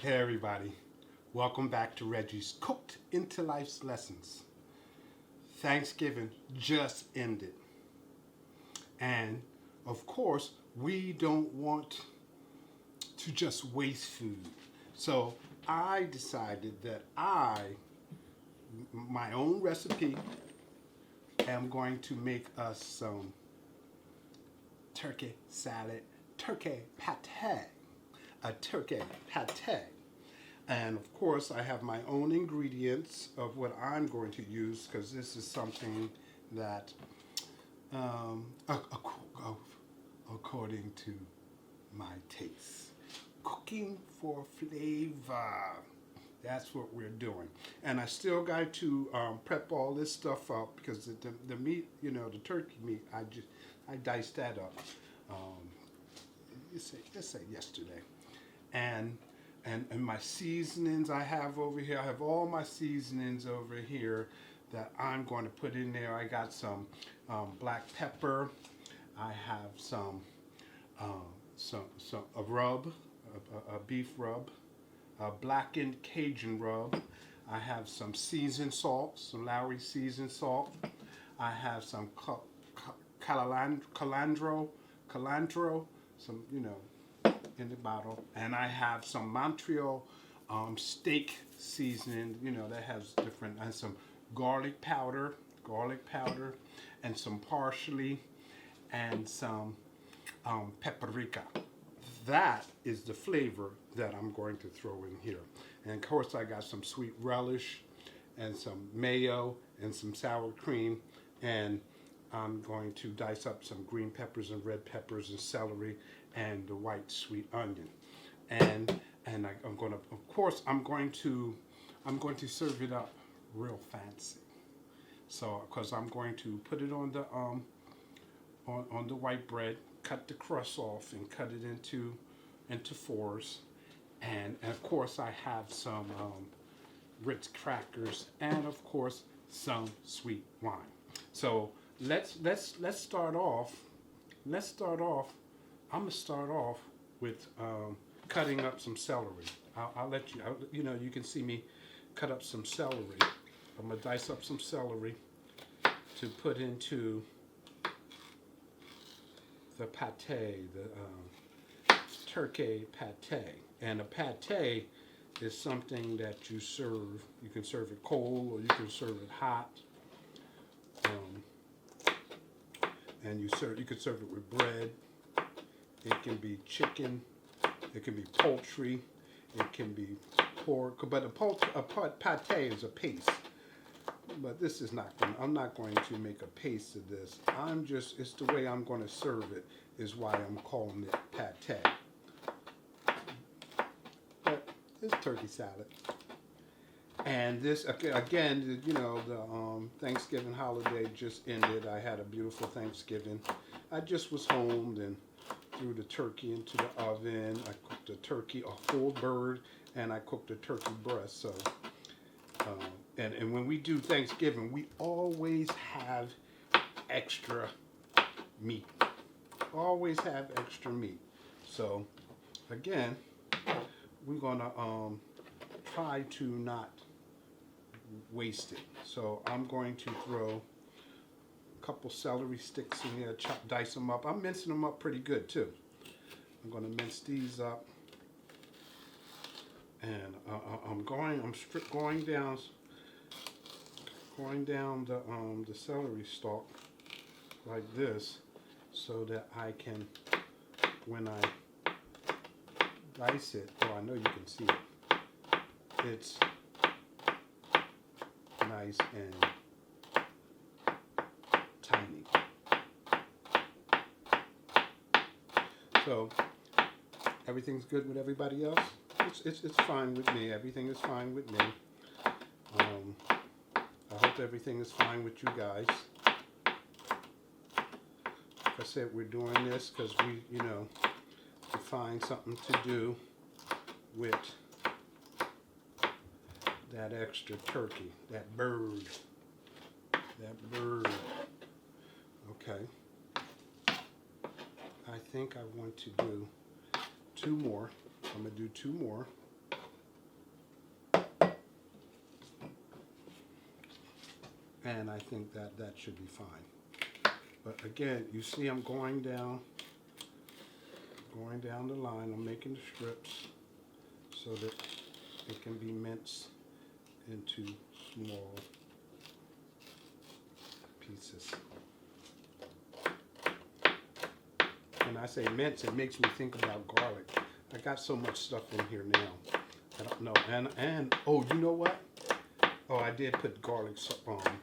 Hey everybody, welcome back to Reggie's Cooked into Life's Lessons. Thanksgiving just ended. And of course, we don't want to just waste food. So I decided that my own recipe, am going to make us some turkey salad, turkey pate, a turkey pate. And of course, I have my own ingredients of what I'm going to use because this is something that, according to my taste, cooking for flavor. That's what we're doing. And I still got to prep all this stuff up because the meat, the turkey meat, I diced that up. Let's say yesterday, and my seasonings I have over here. I have all my seasonings over here that I'm going to put in there. I got some black pepper. I have some a rub, a beef rub, a Blacken Cajun Rub. I have some seasoned salt, some Celery seasoned salt. I have some cilantro, some in the bottle, and I have some Montreal steak seasoning, that has different, and some garlic powder, and some parsley, and some paprika. That is the flavor that I'm going to throw in here. And of course, I got some sweet relish, and some mayo, and some sour cream, and I'm going to dice up some green peppers and red peppers and celery and the white sweet onion, and I'm going to serve it up real fancy. So because I'm going to put it on the on the white bread, cut the crust off and cut it into fours, and of course I have some Ritz crackers and of course some sweet wine. So let's start off. I'm gonna start off with cutting up some celery. I'll let you. You can see me cut up some celery. I'm gonna dice up some celery to put into the pate, the turkey pate. And a pate is something that you serve. You can serve it cold or you can serve it hot. And you could serve it with bread. It can be chicken. It can be poultry. It can be pork. But a pate is a paste. But this is not going. I'm not going to make a paste of this. It's the way I'm going to serve it. Is why I'm calling it pate. But it's turkey salad. And this, again, the Thanksgiving holiday just ended. I had a beautiful Thanksgiving. I just was home and threw the turkey into the oven. I cooked a turkey, a full bird, and I cooked a turkey breast. So, and when we do Thanksgiving, we always have extra meat. Always have extra meat. So, again, we're gonna try to not waste it. So I'm going to throw a couple celery sticks in here, dice them up. I'm mincing them up pretty good too. I'm going to mince these up, and I'm going down the celery stalk like this, so that I can, when I dice it, I know you can see it. It's nice and tiny. So everything's good with everybody else. It's fine with me. Everything is fine with me. I hope everything is fine with you guys. Like I said, we're doing this because we, to find something to do with that extra turkey, that bird. Okay. I think I want to do two more. I'm going to do two more. and I think that that should be fine. But again, you see I'm going down the line. I'm making the strips so that it can be minced into small pieces. When I say mince, it makes me think about garlic. I got so much stuff in here now. I don't know. And oh, you know what? Oh, I did put garlic seasoning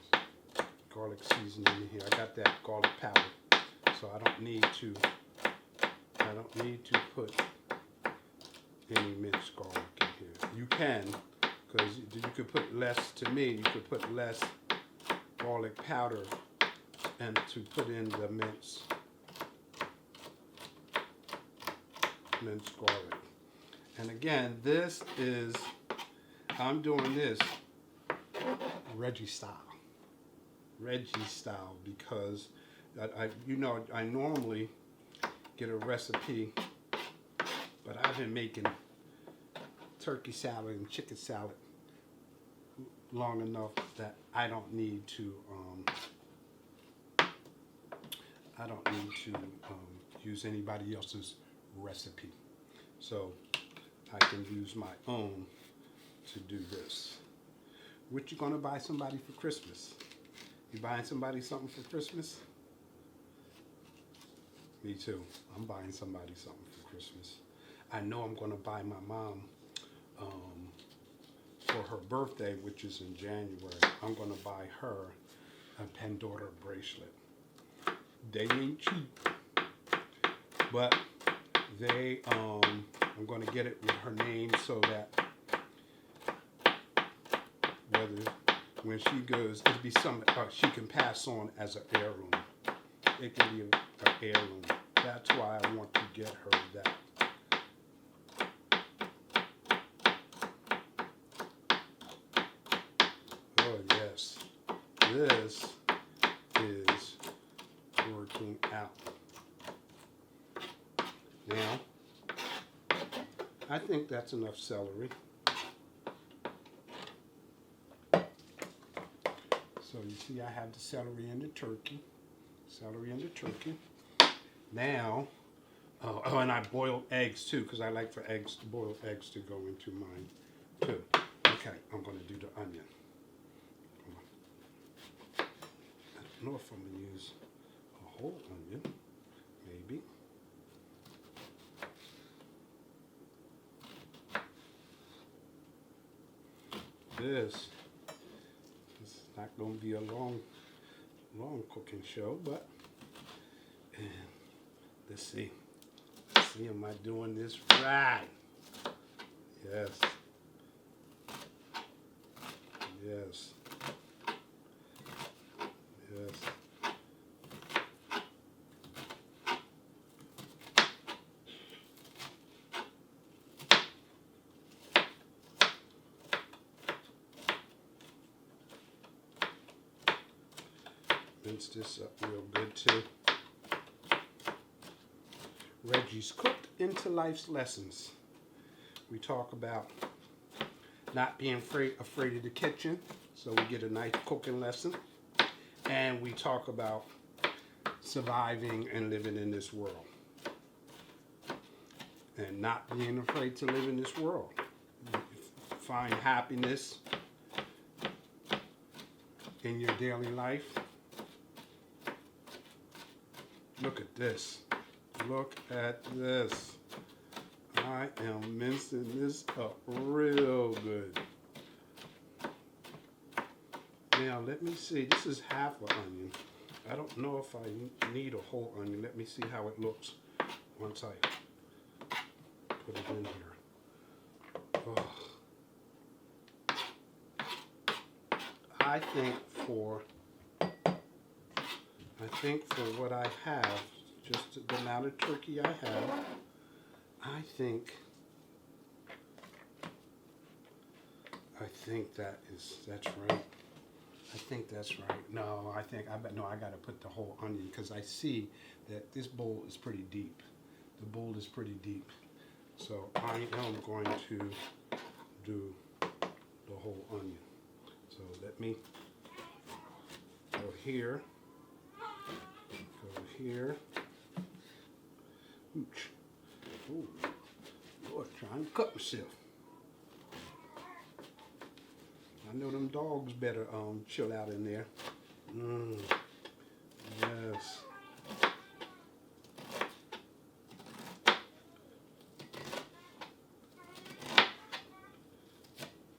in here. I got that garlic powder, so I don't need to put any minced garlic in here. You can, because you could put less. To me, you could put less garlic powder and to put in the minced garlic. And again, this is, I'm doing this Reggie style because I normally get a recipe, but I've been making turkey salad and chicken salad long enough that I don't need to use anybody else's recipe. So I can use my own to do this. What you gonna buy somebody for Christmas? You buying somebody something for Christmas? Me too. I'm buying somebody something for Christmas. I know I'm gonna buy my mom for her birthday, which is in January. I'm gonna buy her a Pandora bracelet. They ain't cheap, but they I'm gonna get it with her name so that when she goes, it'll be something she can pass on as an heirloom. It can be an heirloom. That's why I want to get her that. Oh yes, this is working out. Now, I think that's enough celery. So you see I have the celery and the turkey. Now, and I boiled eggs too, because I like for boiled eggs to go into mine too. Okay, I'm going to do the onion. I don't know if I'm going to use a whole onion, maybe. This is not going to be a long cooking show, but let's see, am I doing this right? Yes. Mince this up real good too. Reggie's Cooked into Life's Lessons. We talk about not being afraid of the kitchen, so we get a nice cooking lesson. And we talk about surviving and living in this world. And not being afraid to live in this world. Find happiness in your daily life. Look at this. Look at this. I am mincing this up real good. Now let me see. This is half an onion. I don't know if I need a whole onion. Let me see how it looks once I put it in here. Oh. I think for what I have, just the amount of turkey I have, I think that's right. I think that's right. No, I got to put the whole onion because I see that this bowl is pretty deep. The bowl is pretty deep. So I am going to do the whole onion. So let me here. Go here. Ooch. Oh, Lord, trying to cut myself. I know them dogs better chill out in there. Yes.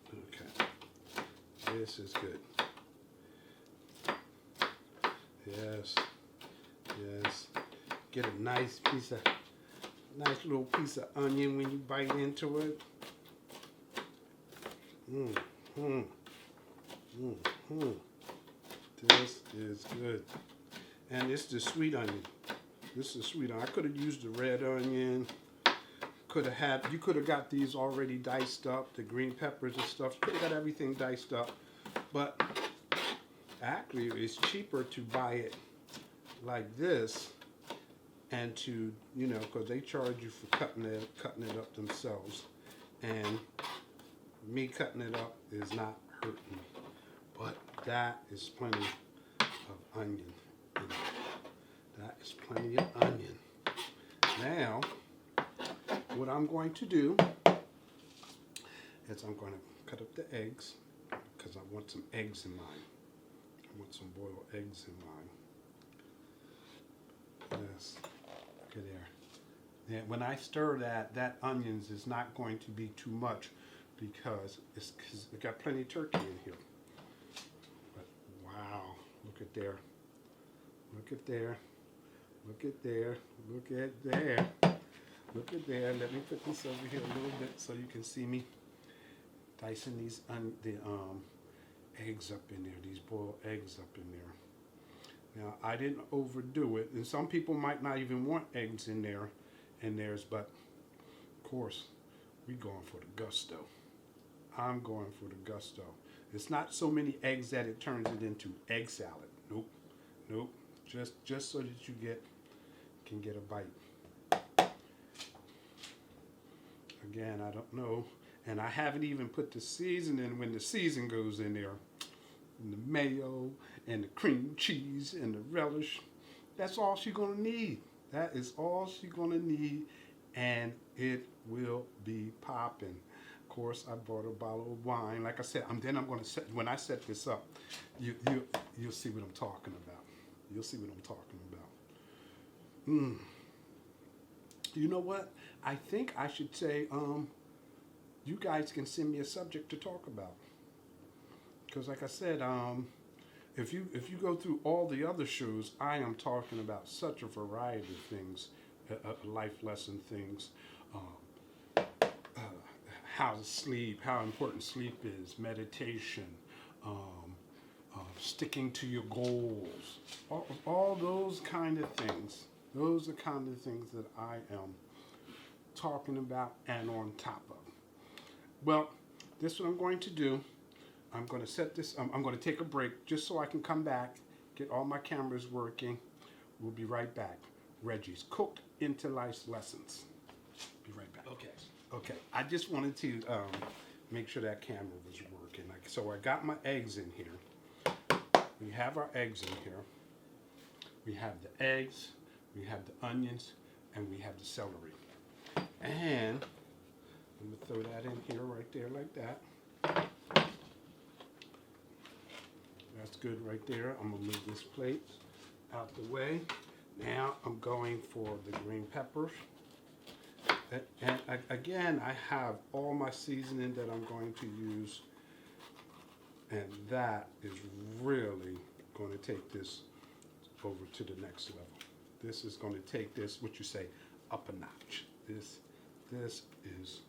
Okay. This is good. Yes. Yes. Get a nice little piece of onion when you bite into it. This is good. And it's the sweet onion. This is sweet onion. I could have used the red onion. You could have got these already diced up, the green peppers and stuff. You could have got everything diced up. But actually, it's cheaper to buy it like this and to, because they charge you for cutting it up themselves. And me cutting it up is not hurting me. But that is plenty of onion in it. That is plenty of onion. Now, what I'm going to do is I'm going to cut up the eggs because I want some eggs in mine. I want some boiled eggs in mine. Yes, look at there. And when I stir that onions is not going to be too much because it's got plenty of turkey in here. But wow, look at there. Look at there. Look at there. Look at there. Look at there. Let me put this over here a little bit so you can see me dicing the eggs up in there, these boiled eggs up in there. Now, I didn't overdo it, and some people might not even want eggs in theirs, but of course, we're going for the gusto. I'm going for the gusto. It's not so many eggs that it turns it into egg salad. Nope, nope. Just so that you can get a bite. Again, I don't know, and I haven't even put the seasoning when the season goes in there. And the mayo and the cream cheese and the relish. That's all she's gonna need. That is all she's gonna need, and it will be popping. Of course, I bought a bottle of wine. Like I said, I'm gonna set, when I set this up, you'll see what I'm talking about. You'll see what I'm talking about. You know what? I think I should say, you guys can send me a subject to talk about. Because like I said, if you go through all the other shows, I am talking about such a variety of things, life lesson things, how to sleep, how important sleep is, meditation, sticking to your goals, all those kind of things. Those are kind of things that I am talking about and on top of. Well, this is what I'm going to do. I'm going to set this, I'm going to take a break just so I can come back, get all my cameras working. We'll be right back. Reggie's Cooked into Life's Lessons. Be right back. Okay. I just wanted to make sure that camera was working. So I got my eggs in here. We have our eggs in here. We have the eggs, we have the onions, and we have the celery. And I'm going to throw that in here right there like that. That's good right there. I'm going to move this plate out the way. Now I'm going for the green peppers. And again, I have all my seasoning that I'm going to use. And that is really going to take this over to the next level. This is going to take this, what you say, up a notch. This is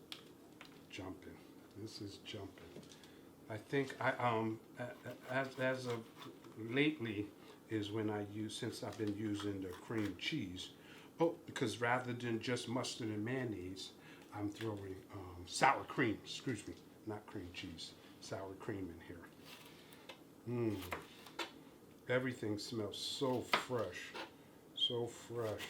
jumping. This is jumping. I think as of lately is when I use, since I've been using the cream cheese. Oh, because rather than just mustard and mayonnaise, I'm throwing sour cream, excuse me, not cream cheese, sour cream in here. Everything smells so fresh, so fresh.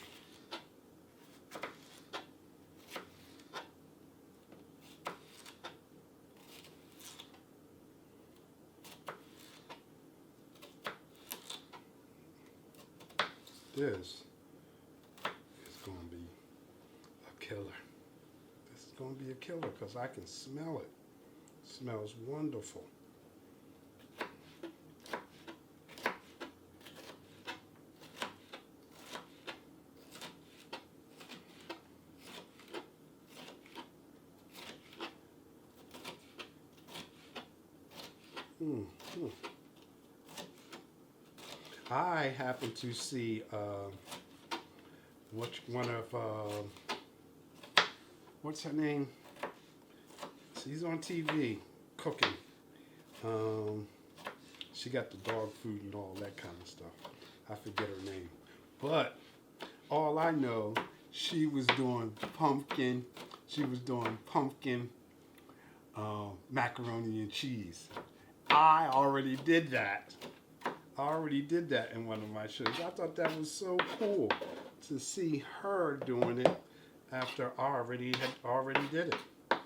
this is going to be a killer. This is going to be a killer because I can smell it. It smells wonderful. I happen to see what's her name? She's on TV cooking. She got the dog food and all that kind of stuff. I forget her name, but all I know, she was doing pumpkin. She was doing pumpkin macaroni and cheese. I already did that. In one of my shows. I thought that was so cool to see her doing it after I already did it. I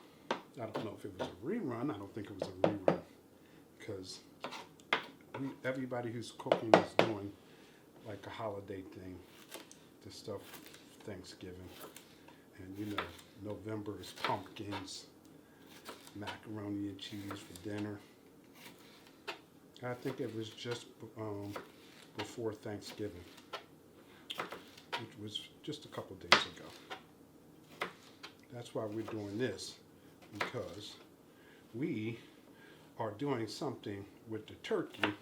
don't know if it was a rerun. I don't think it was a rerun because everybody who's cooking is doing like a holiday thing. The stuff for Thanksgiving, and you know, November is pumpkins, macaroni and cheese for dinner. I think it was just before Thanksgiving, which was just a couple days ago. That's why we're doing this, because we are doing something with the turkey.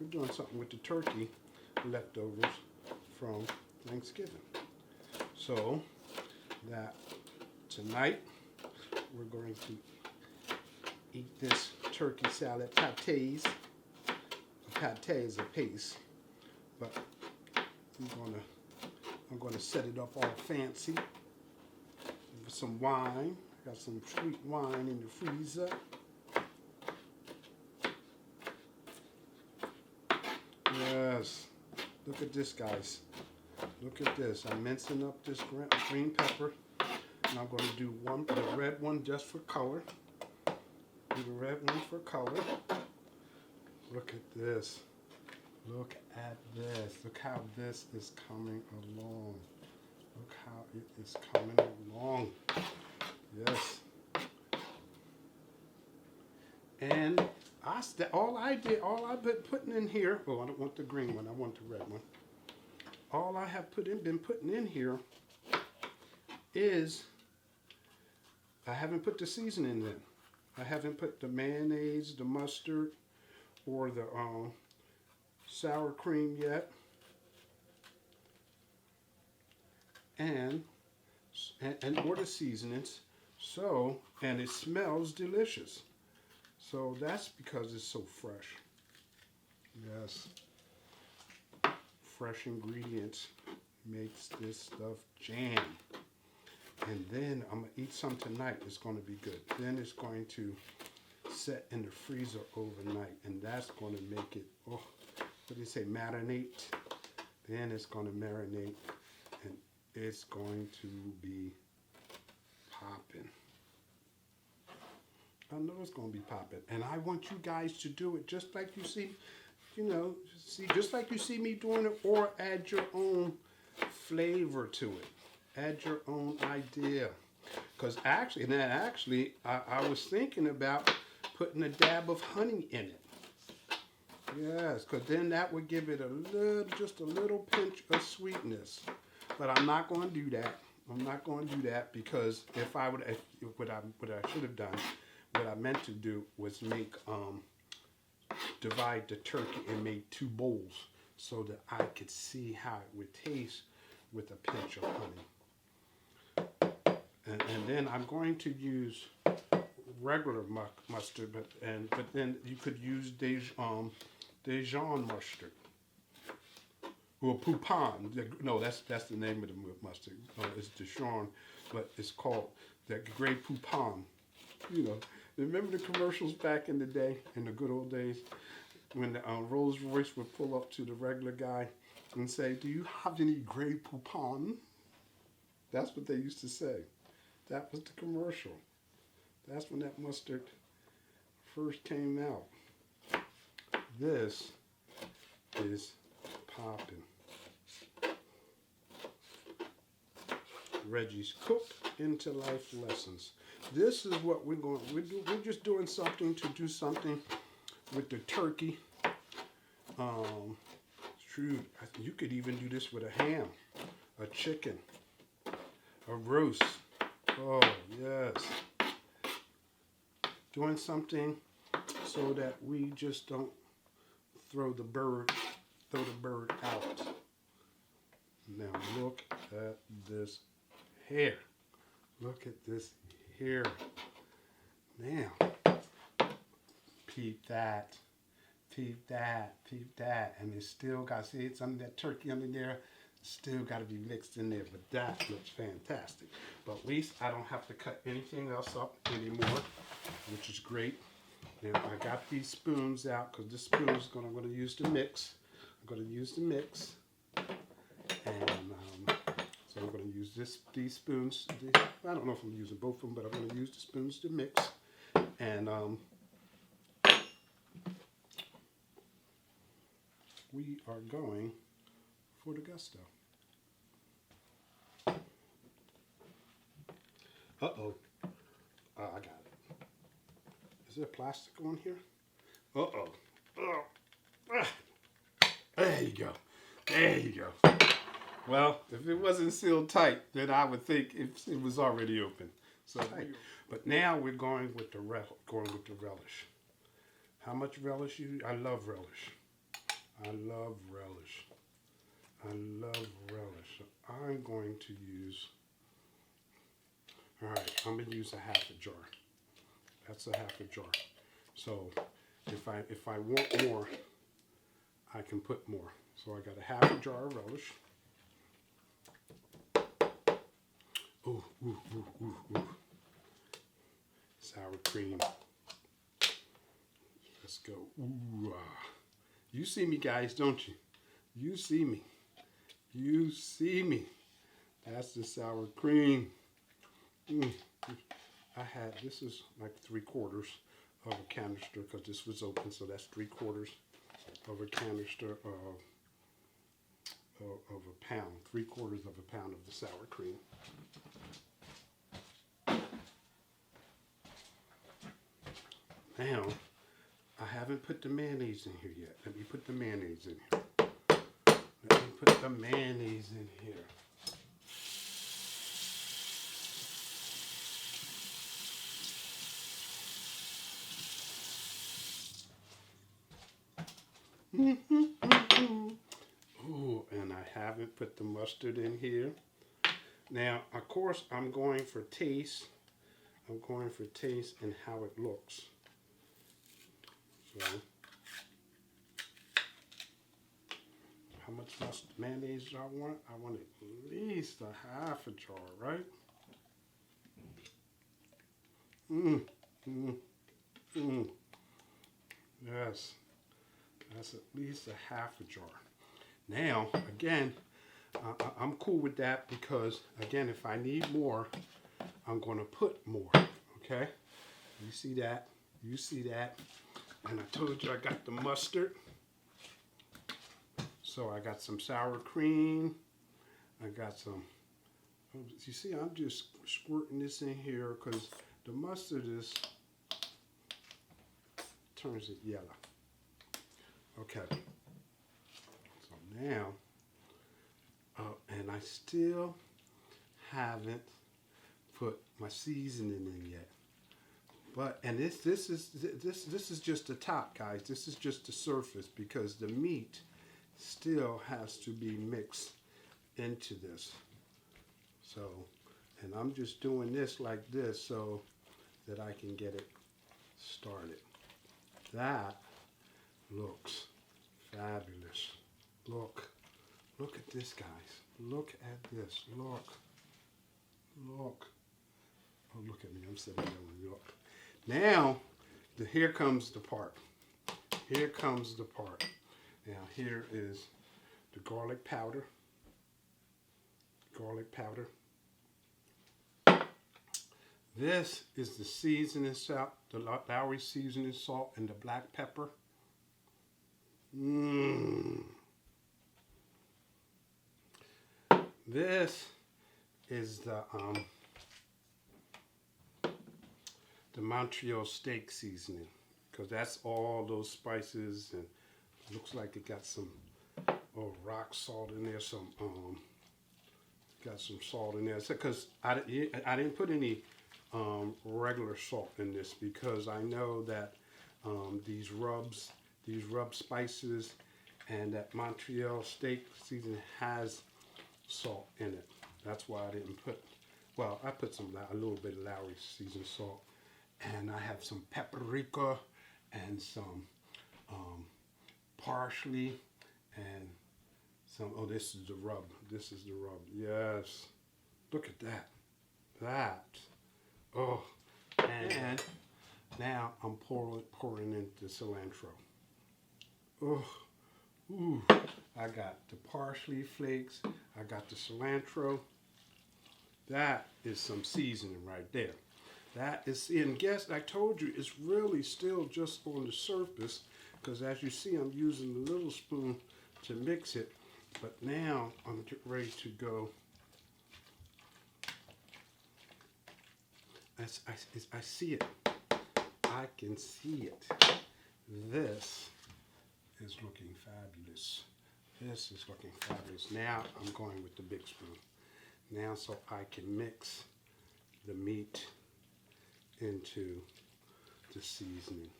We're doing something with the turkey leftovers from Thanksgiving. So that tonight we're going to eat this turkey salad pâtés. A pâté is a paste, but I'm gonna set it up all fancy with some wine. I got some sweet wine in the freezer. Yes, look at this, guys. Look at this. I'm mincing up this green pepper, and I'm going to do the red one just for color. Do the red one for color. Look at this. Look at this. Look how this is coming along. Look how it is coming along. Yes. And all I've been putting in here. Oh, I don't want the green one. I want the red one. All I have been putting in here is I haven't put the seasoning in. I haven't put the mayonnaise, the mustard, or the sour cream yet. And or the seasonings. So, and it smells delicious. So that's because it's so fresh. Yes. Fresh ingredients makes this stuff jam. And then I'm going to eat some tonight. It's going to be good. Then it's going to set in the freezer overnight. And that's going to make it, what do you say, marinate? Then it's going to marinate. And it's going to be popping. I know it's going to be popping. And I want you guys to do it just like you see, just like you see me doing it, or add your own flavor to it. Add your own idea. Because actually, I was thinking about putting a dab of honey in it. Yes, because then that would give it just a little pinch of sweetness. But I'm not going to do that. I'm not going to do that because what I should have done, what I meant to do was make divide the turkey and make 2 bowls so that I could see how it would taste with a pinch of honey. And then I'm going to use regular mustard, but then you could use Dijon mustard. Or Poupon. No, that's the name of the mustard. It's Dijon, but it's called the Grey Poupon. You know, remember the commercials back in the day, in the good old days, when the Rolls Royce would pull up to the regular guy and say, "Do you have any Grey Poupon?" That's what they used to say. That was the commercial. That's when that mustard first came out. This is popping. Reggie's Cooked into Life Lessons. This is what we're going. We're just doing something to do something with the turkey. True. You could even do this with a ham, a chicken, a roast. Oh yes. Doing something so that we just don't throw the bird out. Now look at this hair. Look at this hair. Now, peep that. Peep that. Peep that. And it's still got, see, it's under that turkey under there. Still got to be mixed in there, but that looks fantastic. But at least I don't have to cut anything else up anymore, which is great. Now I got these spoons out because this spoon is I'm going to use to mix. I'm going to use the mix, and so I'm going to use these spoons. I don't know if I'm using both of them, but I'm going to use the spoons to mix. And we are going for the gusto. Uh-oh. I got it. Is there plastic on here? Uh-oh. Oh. Ah. There you go. There you go. Well, if it wasn't sealed tight, then I would think it was already open. So, but now we're going with the relish. How much relish I love relish. I love relish. I love relish. So I'm going to use. All right, I'm going to use a half a jar. That's a half a jar. So if I want more, I can put more. So I got a half a jar of relish. Ooh, ooh, ooh, ooh, ooh. Sour cream. Let's go. Ooh, You see me, guys, don't you? You see me. You see me. That's the sour cream. This is like 3/4 of a canister because this was open, so that's 3/4 of a canister of a pound, 3/4 of a pound of the sour cream. Now, I haven't put the mayonnaise in here yet. Let me put the mayonnaise in here. Let me put the mayonnaise in here. Ooh, and I haven't put the mustard in here. Now, of course, I'm going for taste. I'm going for taste and how it looks. So, how much mayonnaise do I want? I want at least a half a jar, right? Yes, that's at least a half a jar. Now, again, I'm cool with that because, again, if I need more, I'm going to put more, okay? You see that? You see that? And I told you I got the mustard. So I got some sour cream. I got some, you see, I'm just squirting this in here because the mustard turns it yellow. Okay. So now, and I still haven't put my seasoning in yet. But this is just the top, guys. This is just the surface because the meat still has to be mixed into this. So, and I'm just doing this like this so that I can get it started. That looks fabulous. Look at this, guys. Look at this. Look. Oh, look at me. I'm sitting there with look. Now, here comes the part. Here comes the part. Now, here is the garlic powder. Garlic powder. This is the seasoning salt, the Lowry seasoning salt, and the black pepper. Mmm. This is the Montreal steak seasoning, because that's all those spices, and it looks like it got some rock salt in there, some got some salt in there. Because I didn't put any regular salt in this, because I know that these rub spices and that Montreal steak seasoning has salt in it. That's why I didn't put, well, I put a little bit of Lowry seasoned salt, and I have some paprika and some parsley and some, oh, this is the rub. This is the rub. Yes. Look at that. That. Oh. And now I'm pouring in the cilantro. Oh. Ooh. I got the parsley flakes. I got the cilantro. That is some seasoning right there. That is, and guess I told you, it's really still just on the surface, because as you see, I'm using the little spoon to mix it. But now I'm getting ready to go. I see it. I can see it. This is looking fabulous. This is looking fabulous. Now I'm going with the big spoon. Now so I can mix the meat into the seasoning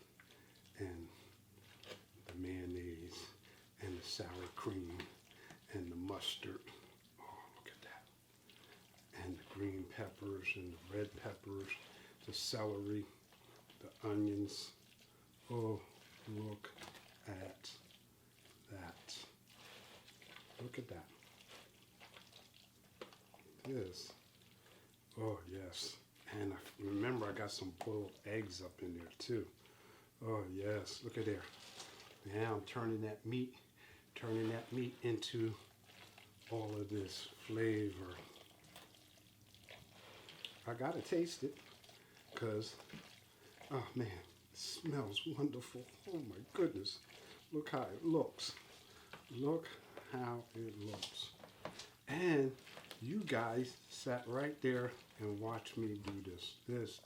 and the mayonnaise and the sour cream and the mustard. Oh, look at that. And the green peppers and the red peppers, the celery, the onions. Oh, look at that. Look at that. This. Oh, yes. And remember, I got some boiled eggs up in there too. Oh, yes. Look at there. Now I'm turning that meat into all of this flavor. I gotta taste it, because, oh man, it smells wonderful. Oh my goodness. Look how it looks. Look how it looks. And you guys sat right there and watched me do this.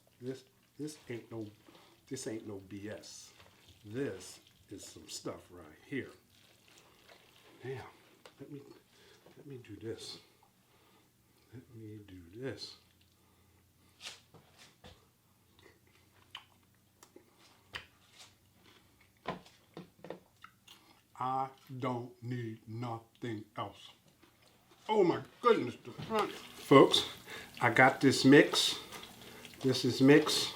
This ain't no BS. This is some stuff right here. Now, let me do this. Let me do this. I don't need nothing else. Oh my goodness, the front. Folks, I got this mix. This is mix.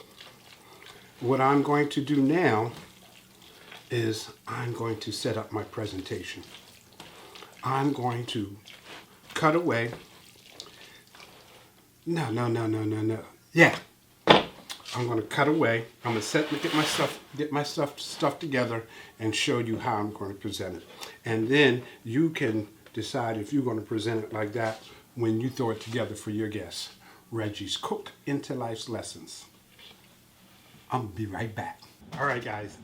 What I'm going to do now is I'm going to set up my presentation. I'm going to cut away. No. Yeah. I'm going to cut away. I'm going to get my stuff together and show you how I'm going to present it. And then you can decide if you're going to present it like that when you throw it together for your guests. Reggie's Cooked Life's Lessons. I'm going to be right back. All right, guys.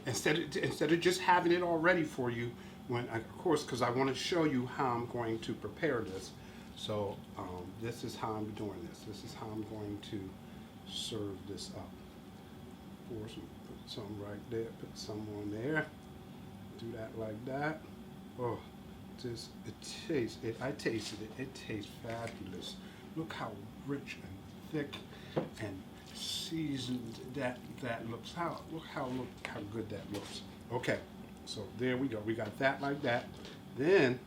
Instead of just having it all ready for you, of course, because I want to show you how I'm going to prepare this. So this is how I'm doing this. This is how I'm going to serve this up. Put some right there. Put some on there. Do that like that. Oh, I tasted it. It tastes fabulous. Look how rich and thick and seasoned that looks. Look how good that looks. Okay, so there we go. We got that like that. Then,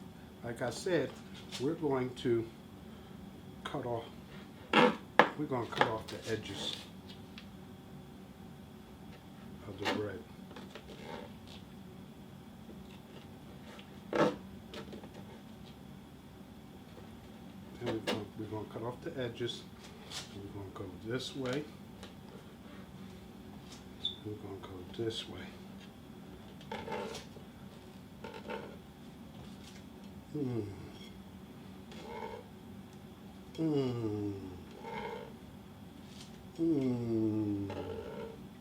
like I said, we're going to cut off. We're going to cut off the edges of the bread. And we're going to cut off the edges. And we're going to go this way. We're going to go this way.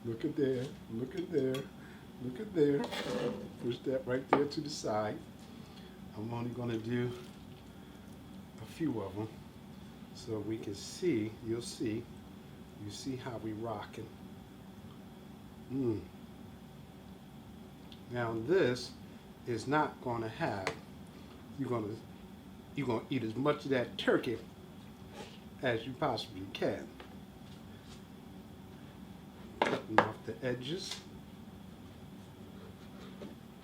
Look at there. Look at there. Look at there. Push that right there to the side. I'm only going to do a few of them so we can see. You see how we rocking. Now this is not going to have. You're going to eat as much of that turkey as you possibly can. Cutting off the edges.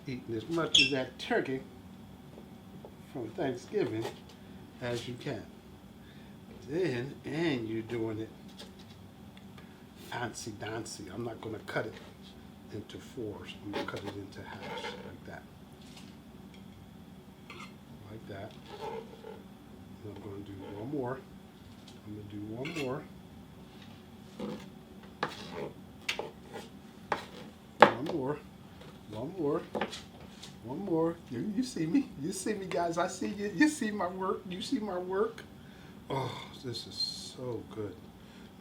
Eating as much of that turkey from Thanksgiving as you can. Then, and you're doing it fancy dancy. I'm not going to cut it into fours. I'm going to cut it into halves like that. Like that. And I'm going to do one more. I'm going to do one more. One more. One more. One more. You see me. You see me, guys. I see you. You see my work. You see my work. Oh, this is so good.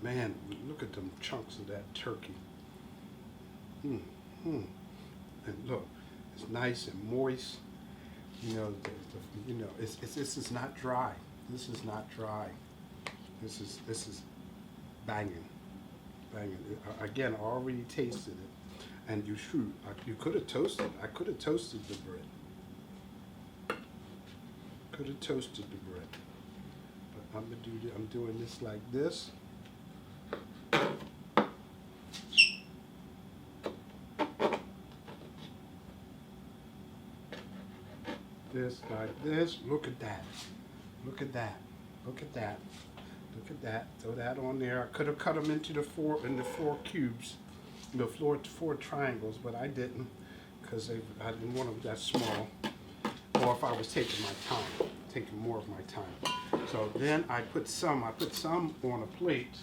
Man, look at them chunks of that turkey. And look, it's nice and moist. You know, this is not dry. This is not dry. This is banging. Again, I already tasted it. And you could have toasted. I could have toasted the bread. Could have toasted the bread. But I'm doing this like this. This like this. Look at that. Look at that. Look at that. Look at that. Throw that on there. I could have cut them into the four cubes. The four triangles, but I didn't because I didn't want them that small. Or if I was taking my time, taking more of my time. So then I put some on a plate.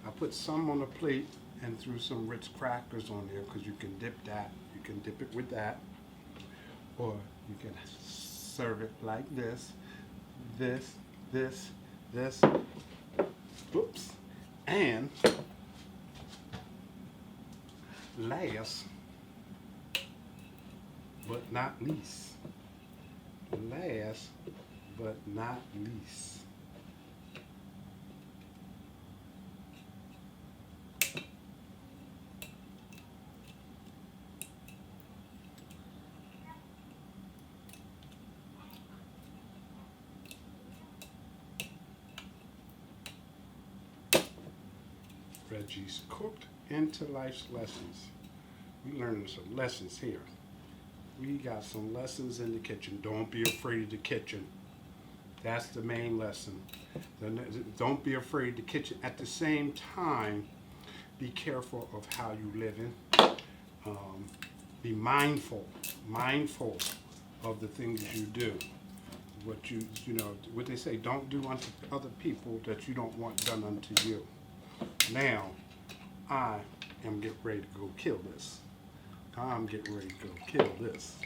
I put some on a plate and threw some Ritz crackers on there because you can dip that. You can dip it with that, or you can serve it like this, this. Oops, and last but not least, Reggie's Cooked into Life's Lessons. We learning some lessons here. We got some lessons in the kitchen. Don't be afraid of the kitchen. That's the main lesson. Don't be afraid of the kitchen. At the same time, be careful of how you live in. Be mindful of the things you do. What they say, don't do unto other people that you don't want done unto you. Now, I am getting ready to go kill this. I'm getting ready to go kill this.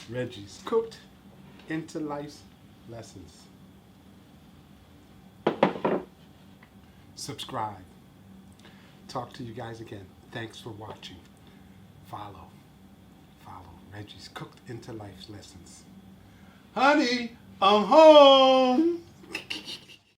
Reggie's Cooked into Life's Lessons. Subscribe. Talk to you guys again. Thanks for watching. Follow Reggie's Cooked into Life's Lessons. Honey, I'm home.